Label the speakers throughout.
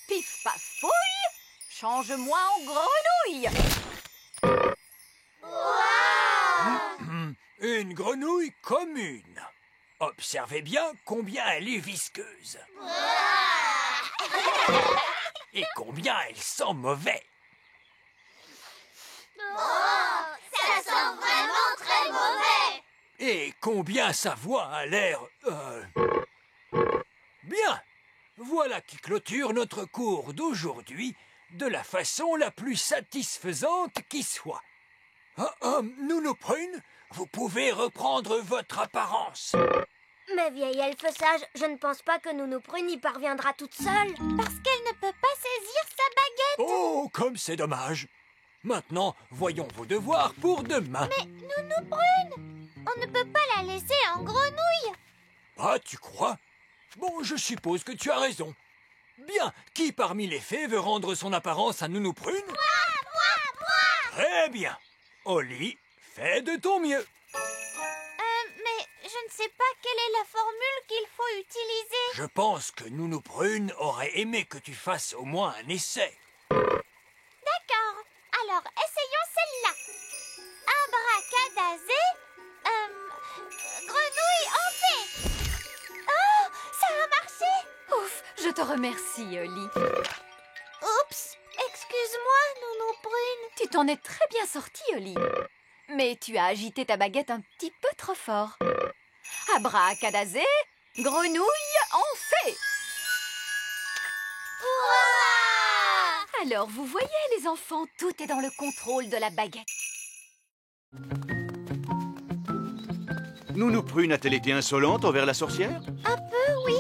Speaker 1: Pif paf fouille, change-moi en grenouille.
Speaker 2: Une grenouille commune. Observez bien combien elle est visqueuse. Et combien elle sent mauvais.
Speaker 3: Ça sent vraiment très mauvais.
Speaker 2: Et combien sa voix a l'air... Bien. Voilà qui clôture notre cours d'aujourd'hui de la façon la plus satisfaisante qui soit. Nounou Prune, vous pouvez reprendre votre apparence.
Speaker 3: Mais vieille elfe sage, je ne pense pas que Nounou Prune y parviendra toute seule. Parce qu'elle ne peut pas saisir sa baguette.
Speaker 2: Oh, comme c'est dommage. Maintenant, voyons vos devoirs pour demain.
Speaker 3: Mais Nounou Prune, on ne peut pas la laisser en grenouille.
Speaker 2: Ah, tu crois? Bon, je suppose que tu as raison. Bien, qui parmi les fées veut rendre son apparence à Nounou Prune?
Speaker 3: Moi.
Speaker 2: Très bien. Oli, fais de ton mieux.
Speaker 3: Mais je ne sais pas quelle est la formule qu'il faut utiliser.
Speaker 2: Je pense que Nounou Prune aurait aimé que tu fasses au moins un essai.
Speaker 3: D'accord. Alors, essayons celle-là. Abracadazé, grenouille en fait. Oh, ça a marché.
Speaker 1: Ouf, je te remercie, Oli.
Speaker 3: Oups, excuse-moi, Nounou Prune.
Speaker 1: Tu t'en es très bien sorti, Oli. Mais tu as agité ta baguette un petit peu trop fort. Abracadazé, grenouille en fée.
Speaker 3: Ouah!
Speaker 1: Alors, vous voyez, les enfants, tout est dans le contrôle de la baguette.
Speaker 4: Nounou Prune a-t-elle été insolente envers la sorcière?
Speaker 3: Un peu, oui.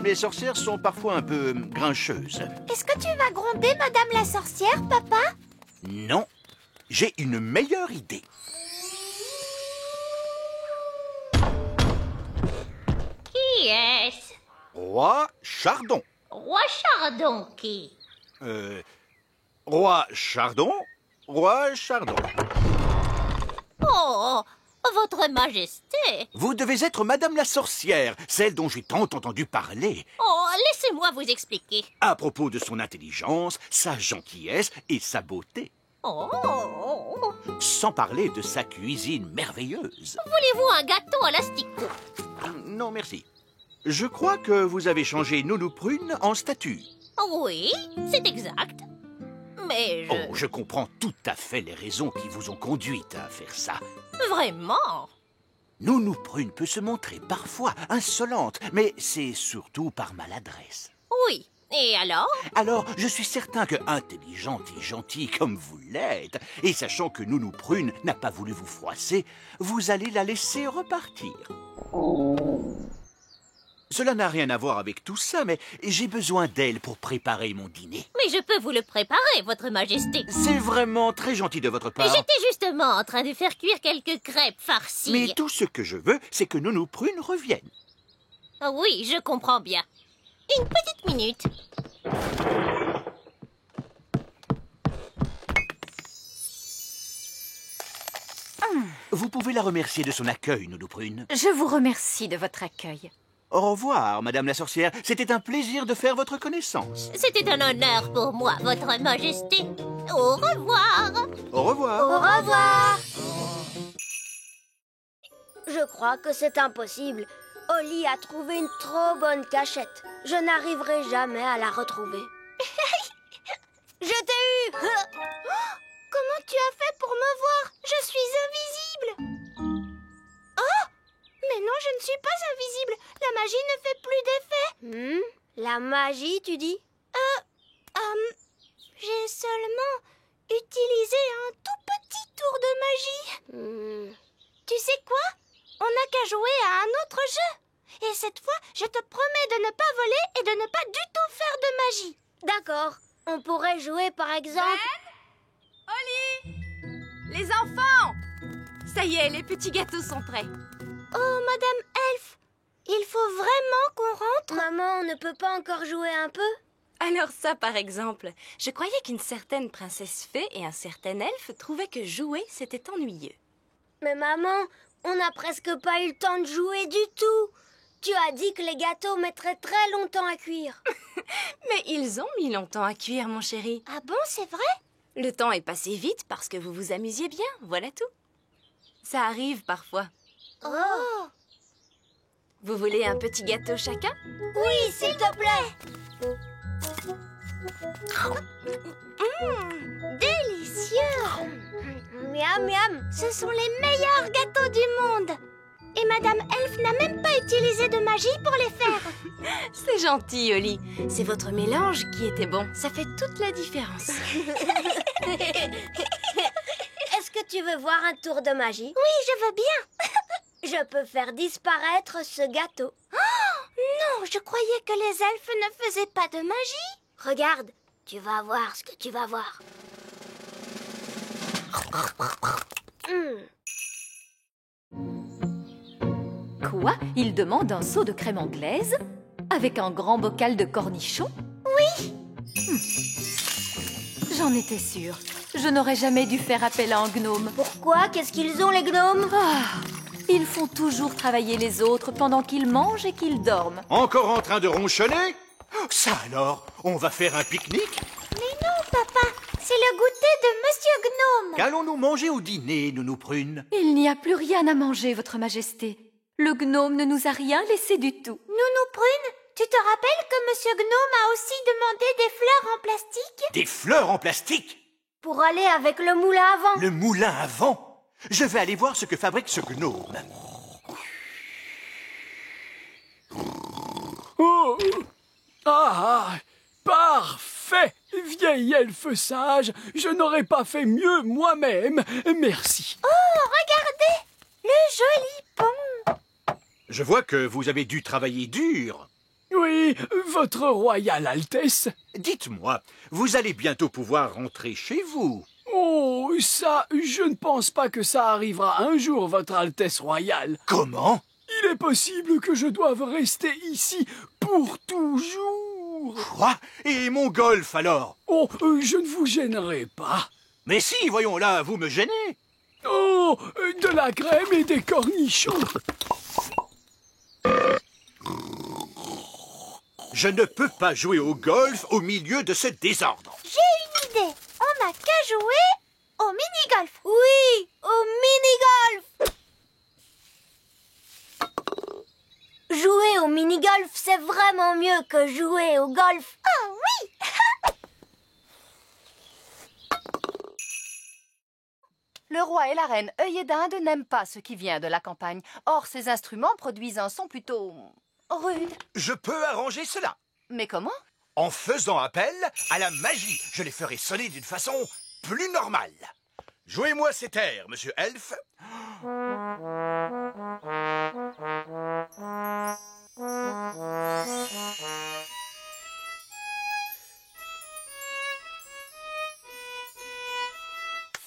Speaker 4: Les sorcières sont parfois un peu grincheuses.
Speaker 3: Est-ce que tu vas gronder Madame la sorcière, papa?
Speaker 4: Non, j'ai une meilleure idée.
Speaker 5: Qui est-ce?
Speaker 4: Roi Chardon.
Speaker 5: Roi Chardon qui?
Speaker 4: Roi Chardon. Roi Chardon.
Speaker 5: Oh, votre majesté.
Speaker 4: Vous devez être Madame la sorcière, celle dont j'ai tant entendu parler.
Speaker 5: Oh, laissez-moi vous expliquer.
Speaker 4: À propos de son intelligence, sa gentillesse et sa beauté.
Speaker 5: Oh,
Speaker 4: Sans parler de sa cuisine merveilleuse.
Speaker 5: voulez-vous un gâteau à l'asticot?
Speaker 4: Non, merci. Je crois que vous avez changé Nounou Prune en statue.
Speaker 5: Oui, c'est exact. Mais
Speaker 4: Oh, je comprends tout à fait les raisons qui vous ont conduite à faire ça.
Speaker 5: Vraiment?
Speaker 4: Nounou Prune peut se montrer parfois insolente, mais c'est surtout par maladresse.
Speaker 5: Oui. Et alors?
Speaker 4: Alors, je suis certain que, intelligente et gentille comme vous l'êtes, et sachant que Nounou Prune n'a pas voulu vous froisser, vous allez la laisser repartir. Cela n'a rien à voir avec tout ça, mais j'ai besoin d'elle pour préparer mon dîner.
Speaker 5: Mais je peux vous le préparer, votre majesté.
Speaker 4: C'est vraiment très gentil de votre part.
Speaker 5: J'étais justement en train de faire cuire quelques crêpes farcies.
Speaker 4: Mais tout ce que je veux, c'est que Nounou Prune revienne.
Speaker 5: Oui, je comprends bien. Une petite minute.
Speaker 4: Vous pouvez la remercier de son accueil, Nounou Prune.
Speaker 1: Je vous remercie de votre accueil.
Speaker 4: Au revoir, Madame la sorcière. C'était un plaisir de faire votre connaissance.
Speaker 5: C'était un honneur pour moi, votre majesté. Au revoir.
Speaker 4: Au revoir.
Speaker 3: Au revoir. Je crois que c'est impossible. Oli a trouvé une trop bonne cachette. Je n'arriverai jamais à la retrouver. Je t'ai eu. Comment tu as fait pour me voir? Je suis invisible. Oh! Mais non, je ne suis pas invisible. La magie ne fait plus d'effet. La magie, tu dis? J'ai seulement utilisé un tout petit tour de magie. Tu sais quoi? On n'a qu'à jouer à un autre jeu. Et cette fois, je te promets de ne pas voler et de ne pas du tout faire de magie. D'accord. On pourrait jouer par exemple...
Speaker 1: Oli! Les enfants! Ça y est, les petits gâteaux sont prêts.
Speaker 3: Oh, Madame Elfe, il faut vraiment qu'on rentre? Maman, on ne peut pas encore jouer un peu?
Speaker 6: Alors ça, par exemple, je croyais qu'une certaine princesse fée et un certain elfe trouvaient que jouer, c'était ennuyeux.
Speaker 3: Mais maman, on n'a presque pas eu le temps de jouer du tout. Tu as dit que les gâteaux mettraient très longtemps à cuire.
Speaker 6: Mais ils ont mis longtemps à cuire, mon chéri.
Speaker 5: Ah bon, c'est vrai?
Speaker 6: Le temps est passé vite parce que vous vous amusiez bien, voilà tout. Ça arrive parfois.
Speaker 5: Oh!
Speaker 6: Vous voulez un petit gâteau chacun?
Speaker 3: Oui, s'il te plaît.
Speaker 5: Délicieux!
Speaker 3: Miam, miam.
Speaker 5: Ce sont les meilleurs gâteaux du monde! Et Madame Elf n'a même pas utilisé de magie pour les faire.
Speaker 6: C'est gentil, Oli. C'est votre mélange qui était bon. Ça fait toute la différence.
Speaker 3: Est-ce que tu veux voir un tour de magie?
Speaker 5: Oui, je veux bien.
Speaker 3: Je peux faire disparaître ce gâteau.
Speaker 5: Non, je croyais que les elfes ne faisaient pas de magie.
Speaker 3: Regarde, tu vas voir ce que tu vas voir.
Speaker 1: Quoi? Il demande un seau de crème anglaise? Avec un grand bocal de cornichons? Oui! J'en étais sûre. Je n'aurais jamais dû faire appel à un gnome.
Speaker 3: Pourquoi? Qu'est-ce qu'ils ont, les gnomes?
Speaker 1: Ils font toujours travailler les autres pendant qu'ils mangent et qu'ils dorment.
Speaker 4: Encore en train de ronchonner? Ça alors, on va faire un pique-nique?
Speaker 5: Mais non, papa, c'est le goûter de Monsieur Gnome.
Speaker 4: Qu'allons-nous manger au dîner, Nounou Prune?
Speaker 1: Il n'y a plus rien à manger, Votre Majesté. Le gnome ne nous a rien laissé du tout.
Speaker 5: Nounou Prune, tu te rappelles que Monsieur Gnome a aussi demandé des fleurs en plastique?
Speaker 4: Des fleurs en plastique?
Speaker 3: Pour aller avec le moulin à vent.
Speaker 4: Le moulin à vent? Je vais aller voir ce que fabrique ce gnome.
Speaker 2: Oh! Ah! Parfait! Vieil elfe sage, je n'aurais pas fait mieux moi-même. Merci.
Speaker 5: Oh, regardez, le joli pont.
Speaker 4: Je vois que vous avez dû travailler dur.
Speaker 2: Oui, votre royale Altesse.
Speaker 4: Dites-moi, vous allez bientôt pouvoir rentrer chez vous.
Speaker 2: Oh, ça, je ne pense pas que ça arrivera un jour, votre Altesse royale.
Speaker 4: Comment?
Speaker 2: Il est possible que je doive rester ici pour toujours.
Speaker 4: Quoi? Et mon golf alors?
Speaker 2: Oh, je ne vous gênerai pas.
Speaker 4: Mais si, voyons là, vous me gênez.
Speaker 2: Oh, de la crème et des cornichons.
Speaker 4: Je ne peux pas jouer au golf au milieu de ce désordre.
Speaker 5: J'ai une idée. On n'a qu'à jouer au mini-golf.
Speaker 3: Oui, au mini-golf. Jouer au mini-golf, c'est vraiment mieux que jouer au golf.
Speaker 5: Ah oui.
Speaker 1: Le roi et la reine œillet d'Inde n'aiment pas ce qui vient de la campagne. Or, ces instruments produisent un son plutôt rude.
Speaker 4: Je peux arranger cela.
Speaker 1: Mais comment?
Speaker 4: En faisant appel à la magie. Je les ferai sonner d'une façon plus normale. Jouez-moi cet air, monsieur Elfe.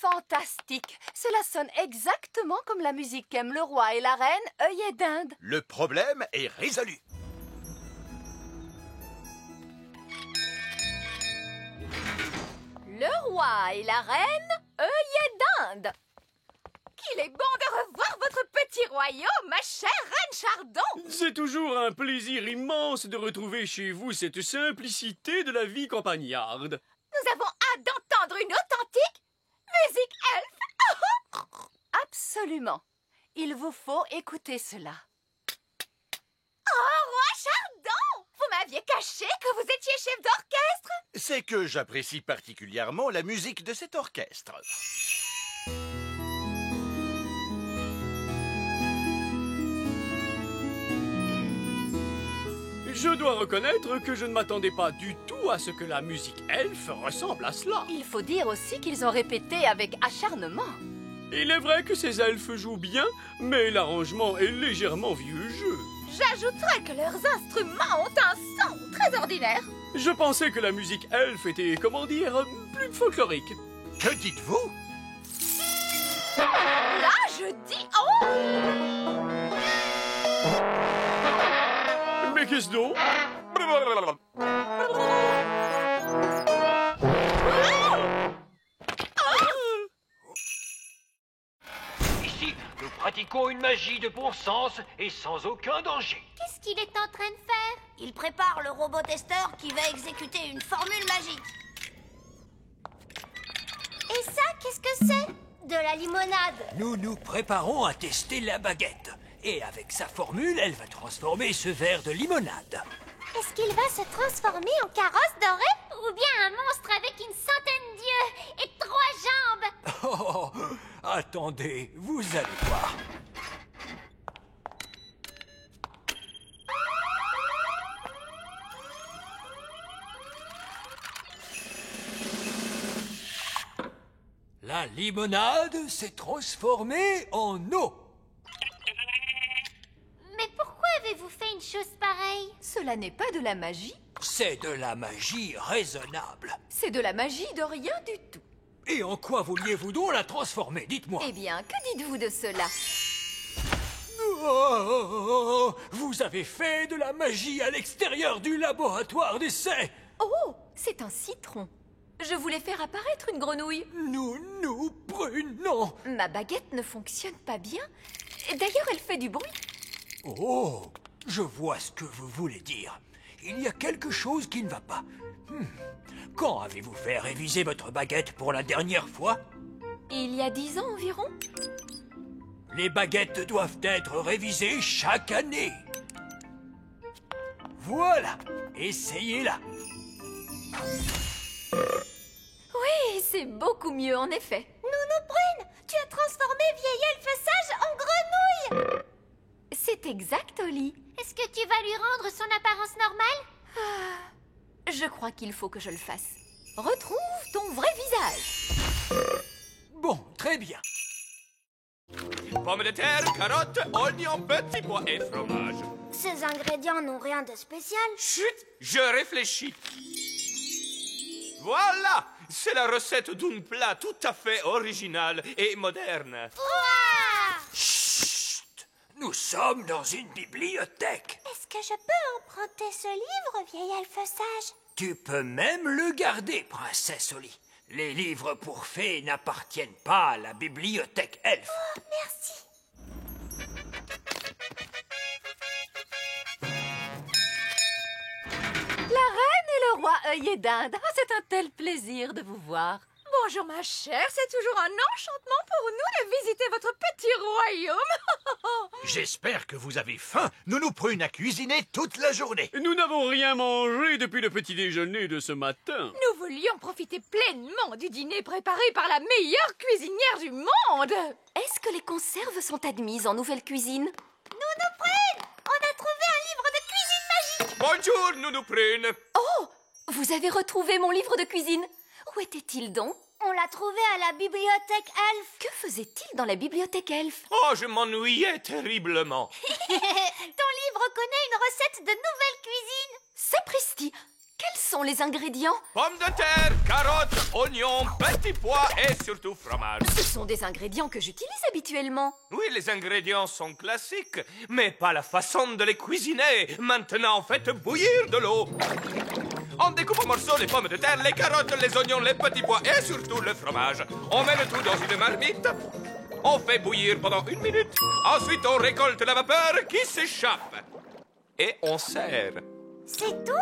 Speaker 1: Fantastique! Cela sonne exactement comme la musique qu'aiment le roi et la reine œillet d'Inde.
Speaker 4: Le problème est résolu.
Speaker 1: Le roi et la reine œillet d'Inde. Qu'il est bon de revoir votre petit royaume, ma chère reine Chardon.
Speaker 7: C'est toujours un plaisir immense de retrouver chez vous cette simplicité de la vie campagnarde.
Speaker 1: Nous avons hâte d'entendre une authentique musique elfe. Absolument. Il vous faut écouter cela. Oh, roi Chardon! Vous m'aviez caché que vous étiez chef d'orchestre?
Speaker 4: C'est que j'apprécie particulièrement la musique de cet orchestre.
Speaker 7: Je dois reconnaître que je ne m'attendais pas du tout à ce que la musique elfe ressemble à cela.
Speaker 1: Il faut dire aussi qu'ils ont répété avec acharnement.
Speaker 7: Il est vrai que ces elfes jouent bien, mais l'arrangement est légèrement vieux jeu.
Speaker 1: J'ajouterais que leurs instruments ont un son très ordinaire.
Speaker 7: Je pensais que la musique elfe était, comment dire, plus folklorique.
Speaker 4: Que dites-vous?
Speaker 1: Là, je dis oh!
Speaker 7: Mais qu'est-ce donc?
Speaker 2: Ici, nous pratiquons une magie de bon sens et sans aucun danger.
Speaker 5: Qu'est-ce Qu'est-ce qu'il est en train de faire?
Speaker 3: Il prépare le robot testeur qui va exécuter une formule magique.
Speaker 5: Et ça, qu'est-ce que c'est?
Speaker 3: De la limonade.
Speaker 2: Nous nous préparons à tester la baguette. Et avec sa formule, elle va transformer ce verre de limonade.
Speaker 5: Est-ce qu'il va se transformer en carrosse dorée? Ou bien un monstre avec une centaine d'yeux et 3 jambes?
Speaker 2: Oh, attendez, vous allez voir. La limonade s'est transformée en eau.
Speaker 5: Mais pourquoi avez-vous fait une chose pareille?
Speaker 1: Cela n'est pas de la magie,
Speaker 2: C'est de la magie raisonnable.
Speaker 1: c'est de la magie de rien du tout.
Speaker 2: Et en quoi vouliez-vous donc la transformer? Dites-moi.
Speaker 1: Eh bien, que dites-vous de cela?
Speaker 2: Oh, vous avez fait de la magie à l'extérieur du laboratoire d'essai.
Speaker 1: Oh, c'est un citron. Je voulais faire apparaître une grenouille.
Speaker 2: Nous prenons.
Speaker 1: Ma baguette ne fonctionne pas bien. D'ailleurs, elle fait du bruit.
Speaker 2: Oh, je vois ce que vous voulez dire. Il y a quelque chose qui ne va pas. Quand avez-vous fait réviser votre baguette pour la dernière fois?
Speaker 1: Il y a 10 ans environ.
Speaker 2: Les baguettes doivent être révisées chaque année. Voilà, essayez-la.
Speaker 1: Oui, c'est beaucoup mieux en effet.
Speaker 5: Nounou-Prune, tu as transformé vieil elfe sage en grenouille!
Speaker 1: C'est exact, Oli.
Speaker 5: Est-ce que tu vas lui rendre son apparence normale?
Speaker 1: Je crois qu'il faut que je le fasse. Retrouve ton vrai visage.
Speaker 2: Bon, très bien.
Speaker 7: Pommes de terre, carottes, oignons, petits pois et fromage.
Speaker 3: Ces ingrédients n'ont rien de spécial.
Speaker 7: Chut, je réfléchis. Voilà, c'est la recette d'un plat tout à fait original et moderne.
Speaker 2: Chut, nous sommes dans une bibliothèque.
Speaker 5: Est-ce que je peux emprunter ce livre, vieil elfe sage?
Speaker 2: Tu peux même le garder, princesse Oli. Les livres pour fées n'appartiennent pas à la bibliothèque elfe.
Speaker 5: Oh, merci.
Speaker 1: La reine et le roi œillet d'Inde. Ah, c'est un tel plaisir de vous voir.
Speaker 8: Bonjour ma chère, c'est toujours un enchantement pour nous de visiter votre petit royaume.
Speaker 4: J'espère que vous avez faim. Nounou Prune a cuisiné toute la journée.
Speaker 7: Nous n'avons rien mangé depuis le petit déjeuner de ce matin.
Speaker 8: Nous voulions profiter pleinement du dîner préparé par la meilleure cuisinière du monde.
Speaker 1: Est-ce que les conserves sont admises en nouvelle cuisine?
Speaker 5: Nounou-Prune, on a trouvé un livre de cuisine magique.
Speaker 7: Bonjour, Nounou Prune.
Speaker 1: Oh, vous avez retrouvé mon livre de cuisine. Où était-il donc?
Speaker 3: On l'a trouvé à la bibliothèque elfe.
Speaker 1: Que faisait-il dans la bibliothèque elfe?
Speaker 7: Oh, je m'ennuyais terriblement.
Speaker 5: Ton livre connaît une recette de nouvelle cuisine.
Speaker 1: Sapristi! Quels sont les ingrédients?
Speaker 7: Pommes de terre, carottes, oignons, petits pois et surtout fromage.
Speaker 1: Ce sont des ingrédients que j'utilise habituellement.
Speaker 7: Oui, les ingrédients sont classiques, mais pas la façon de les cuisiner. Maintenant, faites bouillir de l'eau. On découpe en morceaux les pommes de terre, les carottes, les oignons, les petits pois et surtout le fromage. On met le tout dans une marmite. On fait bouillir pendant 1 minute. Ensuite, on récolte la vapeur qui s'échappe. Et on sert.
Speaker 5: C'est tout?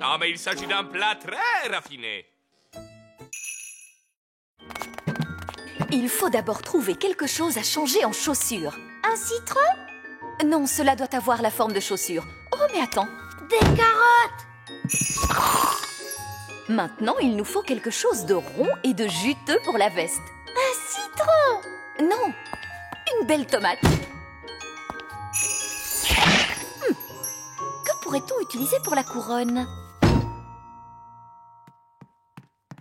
Speaker 7: Ah, mais il s'agit d'un plat très raffiné.
Speaker 1: Il faut d'abord trouver quelque chose à changer en chaussures.
Speaker 5: Un citron?
Speaker 1: Non, cela doit avoir la forme de chaussures. Oh, mais attends.
Speaker 3: Des carottes.
Speaker 1: Maintenant, il nous faut quelque chose de rond et de juteux pour la veste.
Speaker 5: Un citron?
Speaker 1: Non, une belle tomate. Que pourrait-on utiliser pour la couronne?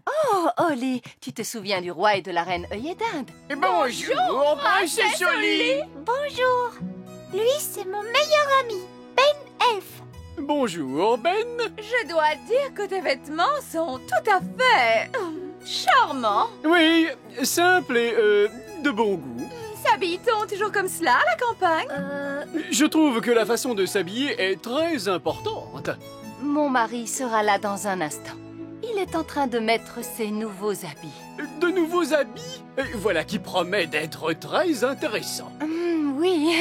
Speaker 1: Oh, Oli, tu te souviens du roi et de la reine œillet d'Inde?
Speaker 7: Bonjour, princesse Oli.
Speaker 5: Bonjour. Lui, c'est mon meilleur ami, Ben Elf.
Speaker 7: Bonjour, Ben.
Speaker 8: Je dois dire que tes vêtements sont tout à fait charmants.
Speaker 7: Oui, simple et de bon goût.
Speaker 8: S'habille-t-on toujours comme cela à la campagne?
Speaker 7: Je trouve que la façon de s'habiller est très importante.
Speaker 1: Mon mari sera là dans un instant. Il est en train de mettre ses nouveaux habits.
Speaker 7: De nouveaux habits? Voilà qui promet d'être très intéressant.
Speaker 1: Oui.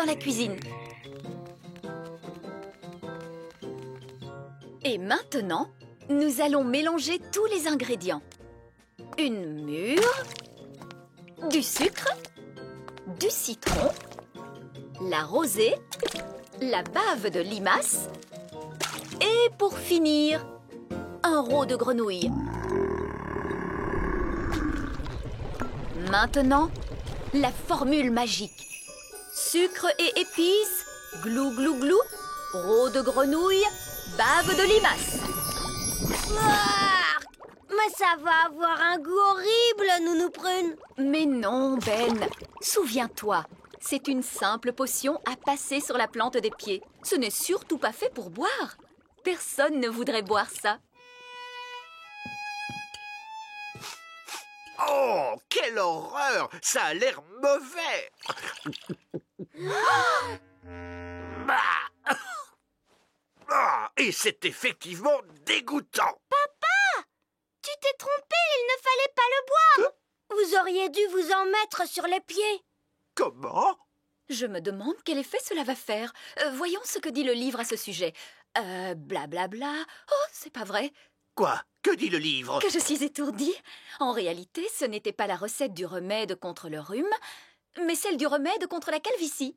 Speaker 1: dans la cuisine. Et maintenant, nous allons mélanger tous les ingrédients. Une mûre, du sucre, du citron, la rosée, la bave de limace et pour finir, un rôt de grenouille. Maintenant, la formule magique. Sucre et épices, glou glou glou, rôt de grenouille, bave de limace.
Speaker 3: Ah, mais ça va avoir un goût horrible, Nounou Prune.
Speaker 1: Mais non, Ben. Souviens-toi, c'est une simple potion à passer sur la plante des pieds. Ce n'est surtout pas fait pour boire. Personne ne voudrait boire ça.
Speaker 4: Oh, quelle horreur! Ça a l'air mauvais! Ah, et c'est effectivement dégoûtant!
Speaker 5: Tu t'es trompé, il ne fallait pas le boire.
Speaker 3: Vous auriez dû vous en mettre sur les pieds.
Speaker 4: Comment?
Speaker 1: Je me demande quel effet cela va faire. Voyons ce que dit le livre à ce sujet. Blablabla. Oh, c'est pas vrai.
Speaker 4: Quoi? Que dit le livre?
Speaker 1: Que je suis étourdie. En réalité, ce n'était pas la recette du remède contre le rhume, mais celle du remède contre la calvitie.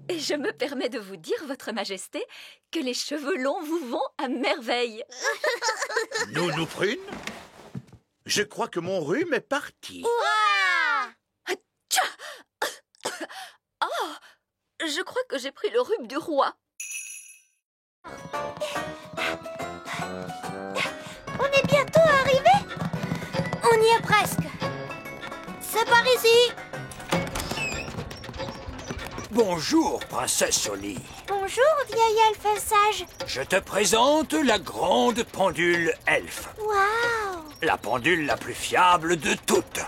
Speaker 1: Et je me permets de vous dire, Votre Majesté, que les cheveux longs vous vont à merveille.
Speaker 4: Nounou Prune? Je crois que mon rhume est parti.
Speaker 1: Oh, je crois que j'ai pris le rhume du roi.
Speaker 5: On est bientôt arrivé.
Speaker 3: On y est presque. C'est par ici.
Speaker 2: Bonjour, princesse Oli.
Speaker 5: Bonjour, vieil elfe sage.
Speaker 2: Je te présente la grande pendule elfe.
Speaker 5: Waouh!
Speaker 2: La pendule la plus fiable de toutes.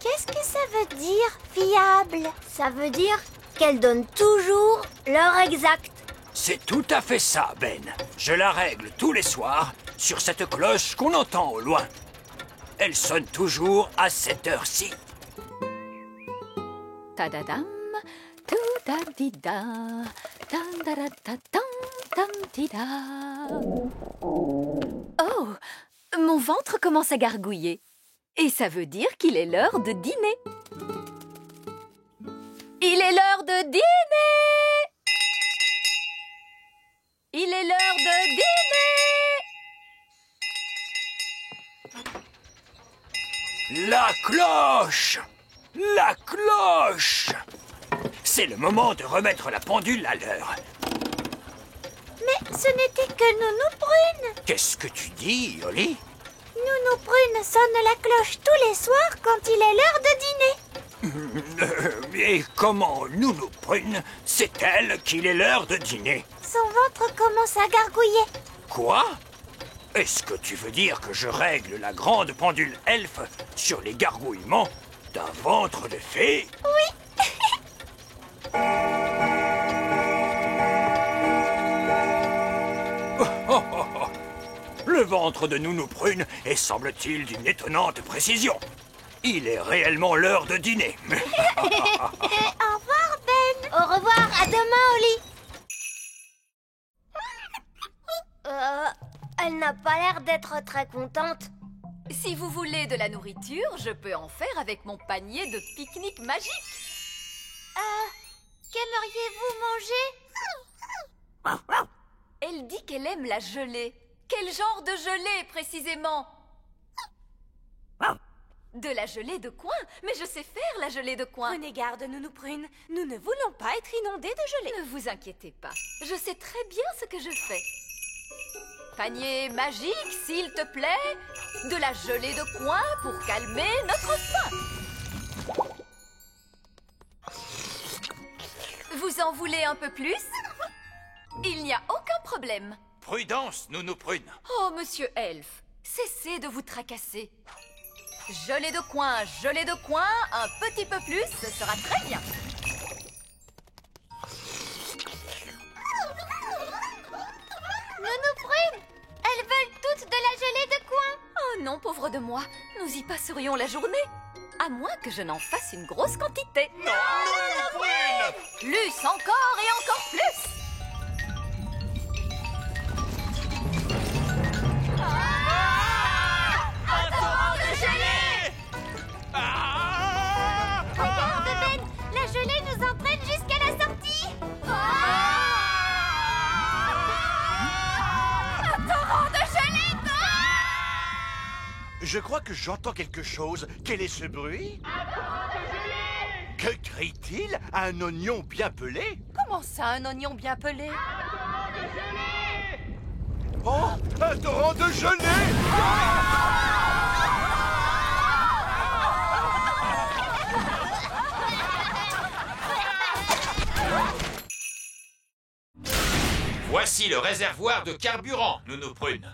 Speaker 5: Qu'est-ce que ça veut dire, fiable?
Speaker 3: Ça veut dire qu'elle donne toujours l'heure exacte.
Speaker 2: C'est tout à fait ça, Ben. Je la règle tous les soirs sur cette cloche qu'on entend au loin. Elle sonne toujours à cette heure-ci.
Speaker 1: Tadadam, tout-da-di-da, tam-da-da-da-tam, tam-di-da. Oh, mon ventre commence à gargouiller. Et ça veut dire qu'il est l'heure de dîner. Il est l'heure de dîner! Il est l'heure de dîner!
Speaker 2: La cloche! La cloche! C'est le moment de remettre la pendule à l'heure.
Speaker 5: Mais ce n'était que Nounou Prune.
Speaker 2: Qu'est-ce que tu dis, Oli?
Speaker 5: Nounou Prune sonne la cloche tous les soirs quand il est l'heure de dîner.
Speaker 2: Et comment Nounou Prune sait-elle qu'il est l'heure de dîner?
Speaker 5: Son ventre commence à gargouiller.
Speaker 2: Quoi? Est-ce que tu veux dire que je règle la grande pendule elfe sur les gargouillements d'un ventre de fée?
Speaker 5: Oui.
Speaker 2: Le ventre de Nounou Prune est, semble-t-il, d'une étonnante précision. Il est réellement l'heure de dîner.
Speaker 5: Au revoir, Ben.
Speaker 3: Au revoir, à demain, Oli. Elle n'a pas l'air d'être très contente.
Speaker 1: Si vous voulez de la nourriture, je peux en faire avec mon panier de pique-nique magique.
Speaker 5: Qu'aimeriez-vous manger?
Speaker 1: Elle dit qu'elle aime la gelée. Quel genre de gelée, précisément? De la gelée de coin? Mais je sais faire la gelée de coin.
Speaker 6: Prenez garde, Nounou Prune. Nous ne voulons pas être inondés de gelée.
Speaker 1: Ne vous inquiétez pas. Je sais très bien ce que je fais. Panier magique, s'il te plaît. De la gelée de coin pour calmer notre faim. Vous en voulez un peu plus? Il n'y a aucun problème.
Speaker 2: Prudence, Nounou Prune.
Speaker 1: Oh, monsieur Elfe, cessez de vous tracasser. Gelée de coin, un petit peu plus, ce sera très bien.
Speaker 5: Nounou Prune, elles veulent toutes de la gelée de coin.
Speaker 1: Oh non, pauvre de moi, nous y passerions la journée. À moins que je n'en fasse une grosse quantité.
Speaker 7: Non, Nounou Prune!
Speaker 1: Plus encore et encore plus.
Speaker 7: Un torrent de gelée!
Speaker 5: Regarde, Ben, la gelée nous entraîne jusqu'à la sortie.
Speaker 8: Un torrent de gelée!
Speaker 4: Je crois que j'entends quelque chose. Quel est ce bruit? Que crie-t-il? Un oignon bien pelé?
Speaker 8: Comment ça, un oignon bien pelé?
Speaker 4: Oh, un torrent de gelée!
Speaker 7: Voici le réservoir de carburant, Nounou Prune.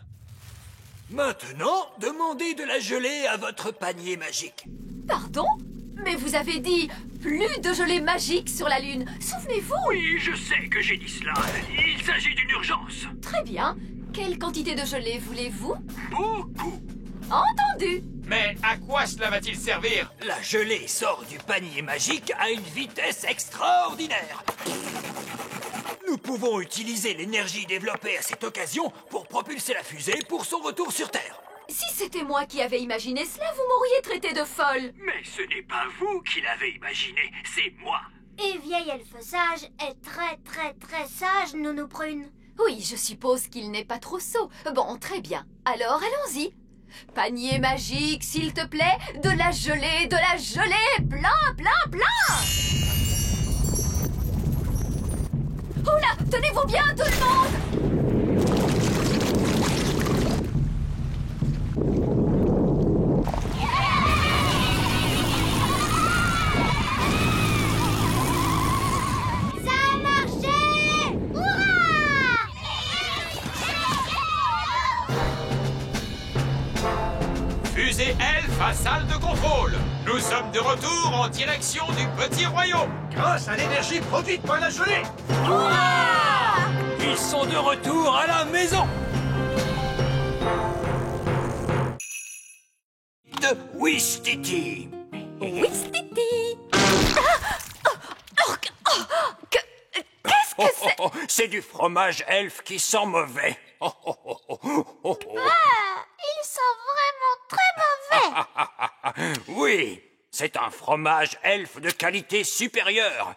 Speaker 2: Maintenant, demandez de la gelée à votre panier magique.
Speaker 1: Pardon? Mais vous avez dit plus de gelée magique sur la Lune. Souvenez-vous?
Speaker 2: Oui, je sais que j'ai dit cela. Il s'agit d'une urgence.
Speaker 1: Très bien. Quelle quantité de gelée voulez-vous?
Speaker 2: Beaucoup.
Speaker 1: Entendu.
Speaker 7: Mais à quoi cela va-t-il servir?
Speaker 2: La gelée sort du panier magique à une vitesse extraordinaire. Nous pouvons utiliser l'énergie développée à cette occasion pour propulser la fusée pour son retour sur Terre.
Speaker 1: Si c'était moi qui avais imaginé cela, vous m'auriez traité de folle.
Speaker 2: Mais ce n'est pas vous qui l'avez imaginé, c'est moi.
Speaker 3: Et vieil elfe sage est très sage, Nounou Prune.
Speaker 1: Oui, je suppose qu'il n'est pas trop sot. Bon, très bien. Alors, allons-y. Panier magique, s'il te plaît. De la gelée, plein, plein, plein. Oula, tenez-vous bien, tout le monde.
Speaker 5: Ça a marché!
Speaker 7: Fusée Elfe à salle de contrôle. Nous sommes de retour en direction du petit royaume.
Speaker 2: Grâce à l'énergie produite par la gelée. Ils sont de retour à la maison. De Ouistiti.
Speaker 1: Ouistiti. Qu'est-ce que c'est?
Speaker 2: C'est du fromage elfe qui sent mauvais.
Speaker 5: Il sent vraiment très mauvais.
Speaker 2: Oui, c'est un fromage elfe de qualité supérieure.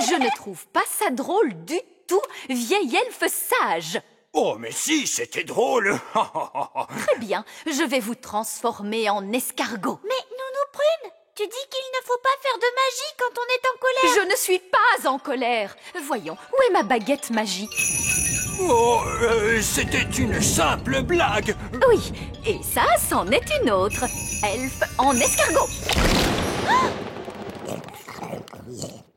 Speaker 1: Je ne trouve pas ça drôle du tout, vieil elfe sage.
Speaker 2: Oh, mais si, c'était drôle.
Speaker 1: Très bien, je vais vous transformer en escargot.
Speaker 5: Mais Nounou Prune, tu dis qu'il ne faut pas faire de magie quand on est en colère.
Speaker 1: Je ne suis pas en colère. Voyons, où est ma baguette magique?
Speaker 2: Oh, c'était une simple blague.
Speaker 1: Oui, et ça, c'en est une autre. Elfe en escargot.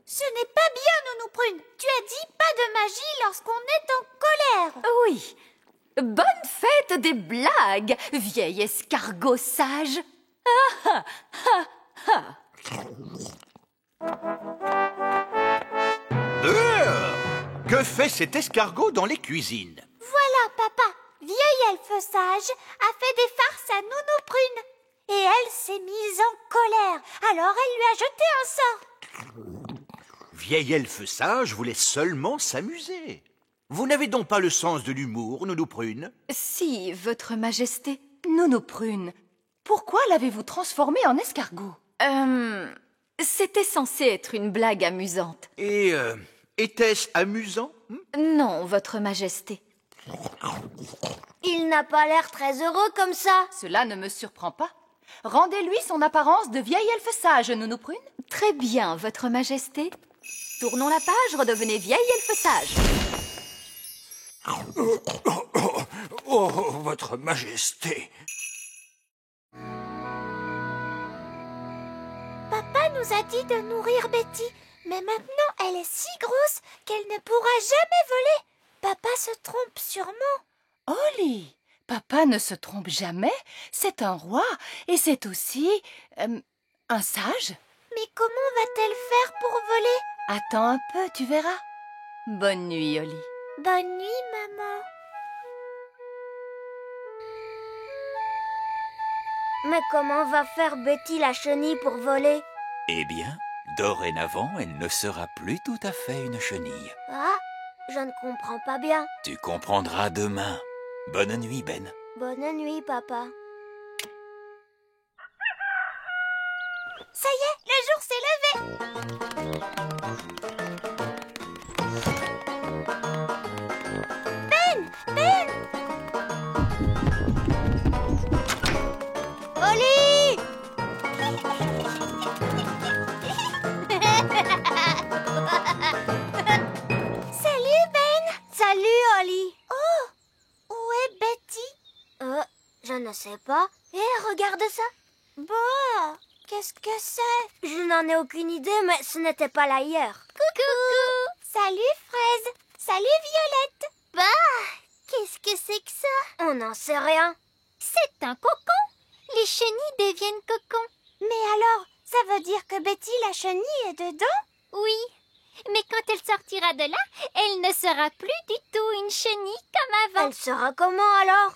Speaker 5: Ce n'est pas bien, Nounou Prune. Tu as dit pas de magie lorsqu'on est en colère.
Speaker 1: Oui. Bonne fête des blagues, vieil escargot sage. Ah, ah, ah,
Speaker 4: Que fait cet escargot dans les cuisines?
Speaker 5: Voilà, papa. Vieil elfe sage a fait des farces à Nounou Prune. Et elle s'est mise en colère. Alors elle lui a jeté un sort.
Speaker 4: Vieil elfe sage voulait seulement s'amuser. Vous n'avez donc pas le sens de l'humour, Nounou Prune?
Speaker 1: Si, votre majesté. Nounou Prune, pourquoi l'avez-vous transformé en escargot? C'était censé être une blague amusante.
Speaker 4: Et était-ce amusant?
Speaker 1: Non, votre majesté.
Speaker 3: Il n'a pas l'air très heureux comme ça.
Speaker 1: Cela ne me surprend pas. Rendez-lui son apparence de vieil elfe sage, Nounou Prune. Très bien, votre majesté. Tournons la page, redevenez vieil elfe sage.
Speaker 2: Oh, votre majesté.
Speaker 5: Papa nous a dit de nourrir Betty. Mais maintenant, elle est si grosse qu'elle ne pourra jamais voler. Papa se trompe sûrement.
Speaker 8: Holly, papa ne se trompe jamais. C'est un roi et c'est aussi un sage.
Speaker 5: Mais comment va-t-elle faire pour voler?
Speaker 8: Attends un peu, tu verras. Bonne nuit, Holly.
Speaker 5: Bonne nuit, maman.
Speaker 3: Mais comment va faire Betty la chenille pour voler?
Speaker 2: Eh bien, dorénavant, elle ne sera plus tout à fait une chenille.
Speaker 3: Ah, je ne comprends pas bien.
Speaker 2: Tu comprendras demain. Bonne nuit, Ben.
Speaker 3: Bonne nuit, papa.
Speaker 5: Ça y est, le jour s'est levé. Ben!
Speaker 3: Oli!
Speaker 5: Salut, Ben!
Speaker 3: Salut, Oli.
Speaker 5: Oh! Où est Betty?
Speaker 3: Je ne sais pas. Regarde ça.
Speaker 5: Bah! Qu'est-ce que c'est?
Speaker 3: Je n'en ai aucune idée, mais ce n'était pas là hier.
Speaker 5: Coucou! Salut, Fraise! Salut, Violette! Bah! Qu'est-ce que c'est que ça?
Speaker 3: On n'en sait rien.
Speaker 5: C'est un cocon! Les chenilles deviennent cocons. Mais alors, ça veut dire que Betty la chenille est dedans? Oui, mais quand elle sortira de là, elle ne sera plus du tout une chenille comme avant.
Speaker 3: Elle sera comment alors?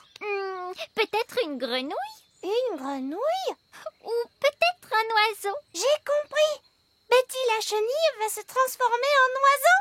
Speaker 5: Peut-être une grenouille? Une grenouille? Ou peut-être un oiseau? J'ai compris! Betty la chenille va se transformer en oiseau?